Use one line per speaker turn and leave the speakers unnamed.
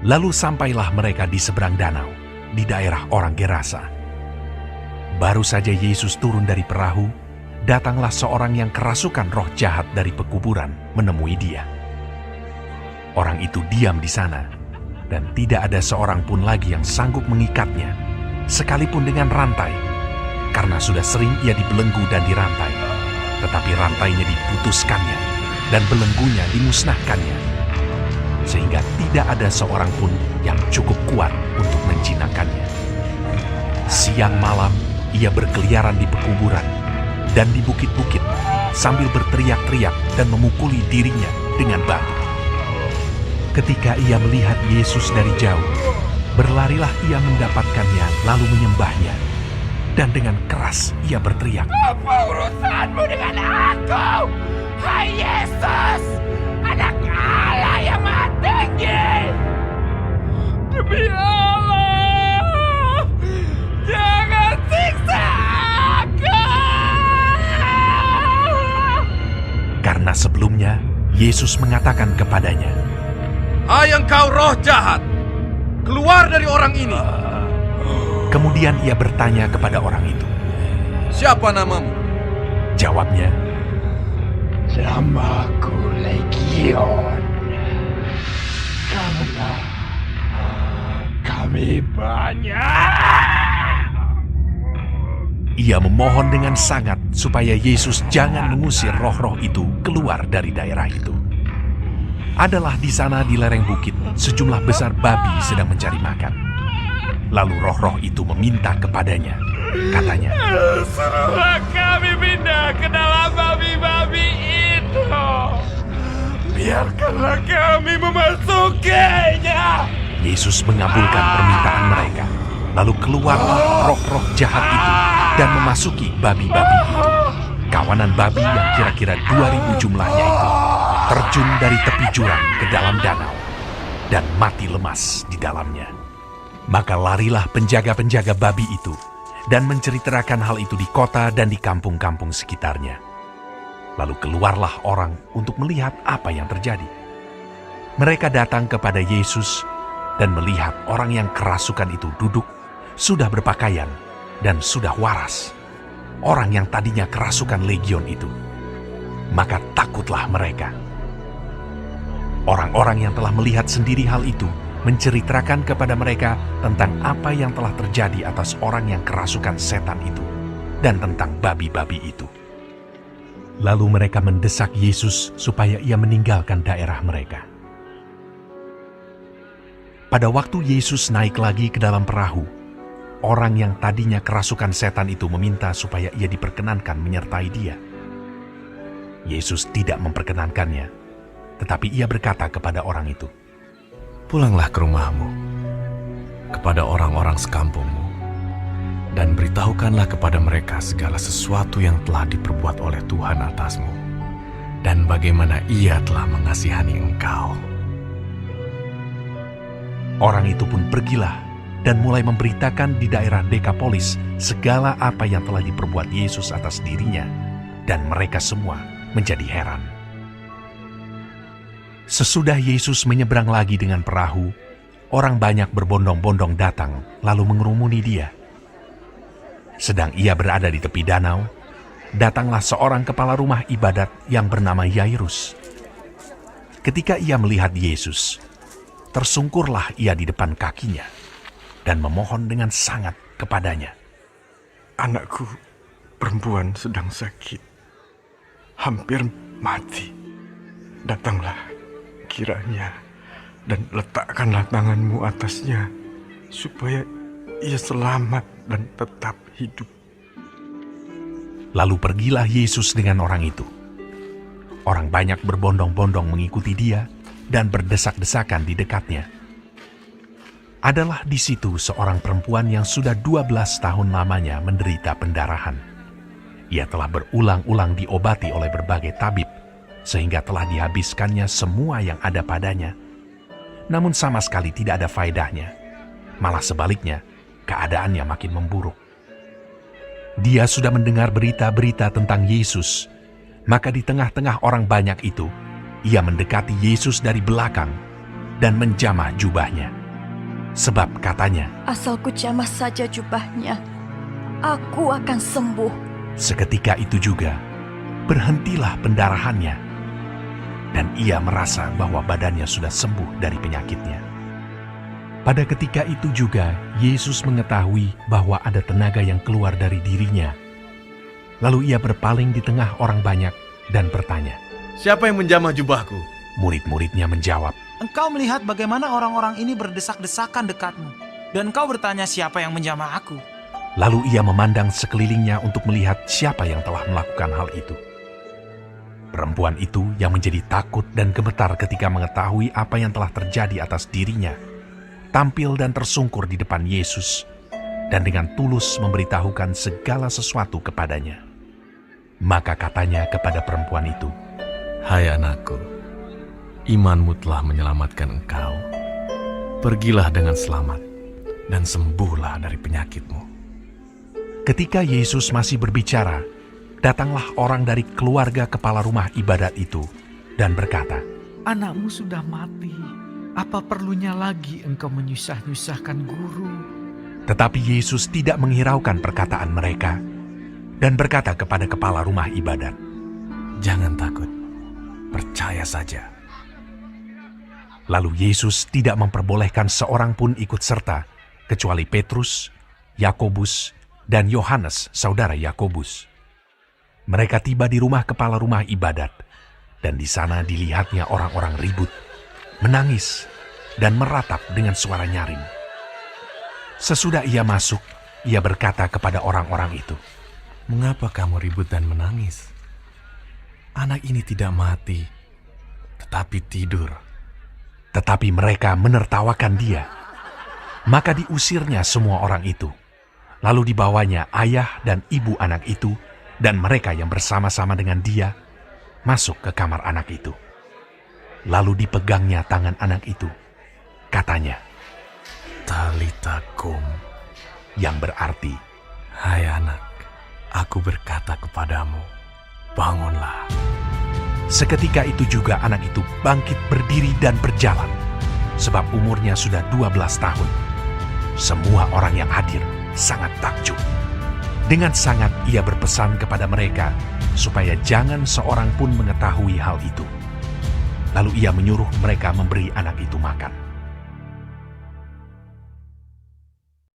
Lalu sampailah mereka di seberang danau, di daerah orang Gerasa. Baru saja Yesus turun dari perahu, datanglah seorang yang kerasukan roh jahat dari pekuburan menemui dia. Orang itu diam di sana, dan tidak ada seorang pun lagi yang sanggup mengikatnya, sekalipun dengan rantai, karena sudah sering ia dibelenggu dan dirantai, tetapi rantainya diputuskannya, dan belenggunya dimusnahkannya, sehingga tidak ada seorang pun yang cukup kuat untuk menjinakkannya. Siang malam ia berkeliaran di pekuburan dan di bukit-bukit sambil berteriak-teriak dan memukuli dirinya dengan batu. Ketika ia melihat Yesus dari jauh, berlarilah ia mendapatkannya lalu menyembahnya. Dan dengan keras ia berteriak,
"Apa urusanmu dengan aku, hai Yesus, Anak Allah yang Maha Tinggi? Demi Allah, jangan siksa aku!"
Karena sebelumnya Yesus mengatakan kepadanya,
"Hai engkau roh jahat, keluar dari orang ini."
Kemudian ia bertanya kepada orang itu.
"Siapa namamu?"
Jawabnya,
"Namaku Legion, karena kami banyak."
ia memohon dengan sangat supaya Yesus jangan mengusir roh-roh itu keluar dari daerah itu. Adalah di sana di lereng bukit sejumlah besar babi sedang mencari makan. Lalu roh-roh itu meminta kepadanya, katanya,
"Suruhlah kami pindah ke dalam babi-babi itu. Biarkanlah kami memasukinya."
Yesus mengabulkan permintaan mereka. Lalu keluarlah roh-roh jahat itu dan memasuki babi-babi itu. Kawanan babi yang kira-kira 2.000 jumlahnya itu terjun dari tepi jurang ke dalam danau dan mati lemas di dalamnya. Maka larilah penjaga-penjaga babi itu dan menceritakan hal itu di kota dan di kampung-kampung sekitarnya. Lalu keluarlah orang untuk melihat apa yang terjadi. Mereka datang kepada Yesus dan melihat orang yang kerasukan itu duduk, sudah berpakaian dan sudah waras. Orang yang tadinya kerasukan legion itu. Maka takutlah mereka. Orang-orang yang telah melihat sendiri hal itu menceritakan kepada mereka tentang apa yang telah terjadi atas orang yang kerasukan setan itu dan tentang babi-babi itu. Lalu mereka mendesak Yesus supaya ia meninggalkan daerah mereka. Pada waktu Yesus naik lagi ke dalam perahu, orang yang tadinya kerasukan setan itu meminta supaya ia diperkenankan menyertai dia. Yesus tidak memperkenankannya, tetapi ia berkata kepada orang itu,
"Pulanglah ke rumahmu, kepada orang-orang sekampungmu, dan beritahukanlah kepada mereka segala sesuatu yang telah diperbuat oleh Tuhan atasmu, dan bagaimana Ia telah mengasihani engkau."
Orang itu pun pergilah dan mulai memberitakan di daerah Dekapolis segala apa yang telah diperbuat Yesus atas dirinya, dan mereka semua menjadi heran. Sesudah Yesus menyeberang lagi dengan perahu, orang banyak berbondong-bondong datang lalu mengerumuni dia. Sedang ia berada di tepi danau, datanglah seorang kepala rumah ibadat yang bernama Yairus. Ketika ia melihat Yesus, tersungkurlah ia di depan kakinya dan memohon dengan sangat kepadanya,
"Anakku perempuan sedang sakit, hampir mati. Datanglah kiranya dan letakkanlah tanganmu atasnya, supaya ia selamat dan tetap hidup."
Lalu pergilah Yesus dengan orang itu. Orang banyak berbondong-bondong mengikuti dia dan berdesak-desakan di dekatnya. Adalah di situ seorang perempuan yang sudah 12 tahun lamanya menderita pendarahan. Ia telah berulang-ulang diobati oleh berbagai tabib, sehingga telah dihabiskannya semua yang ada padanya. Namun sama sekali tidak ada faedahnya. Malah sebaliknya, keadaannya makin memburuk. Dia sudah mendengar berita-berita tentang Yesus, maka di tengah-tengah orang banyak itu, ia mendekati Yesus dari belakang, dan menjamah jubahnya. Sebab katanya,
Asal ku jamah saja jubahnya, aku akan sembuh.
seketika itu juga berhentilah pendarahannya, dan ia merasa bahwa badannya sudah sembuh dari penyakitnya. Pada ketika itu juga Yesus mengetahui bahwa ada tenaga yang keluar dari dirinya. Lalu ia berpaling di tengah orang banyak dan bertanya.
Siapa yang menjamah jubahku?
Murid-muridnya menjawab,
Engkau melihat bagaimana orang-orang ini berdesak-desakan dekatmu, dan engkau bertanya siapa yang menjamah aku.
lalu ia memandang sekelilingnya untuk melihat siapa yang telah melakukan hal itu. Perempuan itu yang menjadi takut dan gemetar ketika mengetahui apa yang telah terjadi atas dirinya, tampil dan tersungkur di depan Yesus, dan dengan tulus memberitahukan segala sesuatu kepadanya. Maka katanya kepada perempuan itu,
Hai anakku, imanmu telah menyelamatkan engkau. Pergilah dengan selamat dan sembuhlah dari penyakitmu.
ketika Yesus masih berbicara, datanglah orang dari keluarga kepala rumah ibadat itu dan berkata,
Anakmu sudah mati. Apa perlunya lagi engkau menyusah-nyusahkan guru?
Tetapi Yesus tidak menghiraukan perkataan mereka dan berkata kepada kepala rumah ibadat,
Jangan takut, percaya saja.
Lalu Yesus tidak memperbolehkan seorang pun ikut serta, kecuali Petrus, Yakobus, dan Yohanes, saudara Yakobus. Mereka tiba di rumah kepala rumah ibadat, dan di sana dilihatnya orang-orang ribut, menangis, dan meratap dengan suara nyaring. Sesudah ia masuk, ia berkata kepada orang-orang itu,
Mengapa kamu ribut dan menangis? Anak ini tidak mati, tetapi tidur.
Tetapi mereka menertawakan dia. Maka diusirnya semua orang itu. Lalu dibawanya ayah dan ibu anak itu, dan mereka yang bersama-sama dengan dia, masuk ke kamar anak itu. Lalu dipegangnya tangan anak itu. Katanya,
Talita kum,
yang berarti,
hai anak, aku berkata kepadamu, bangunlah.
seketika itu juga anak itu bangkit berdiri dan berjalan, sebab umurnya sudah 12 tahun. Semua orang yang hadir sangat takjub. Dengan sangat ia berpesan kepada mereka supaya jangan seorang pun mengetahui hal itu. Lalu ia menyuruh mereka memberi anak itu makan.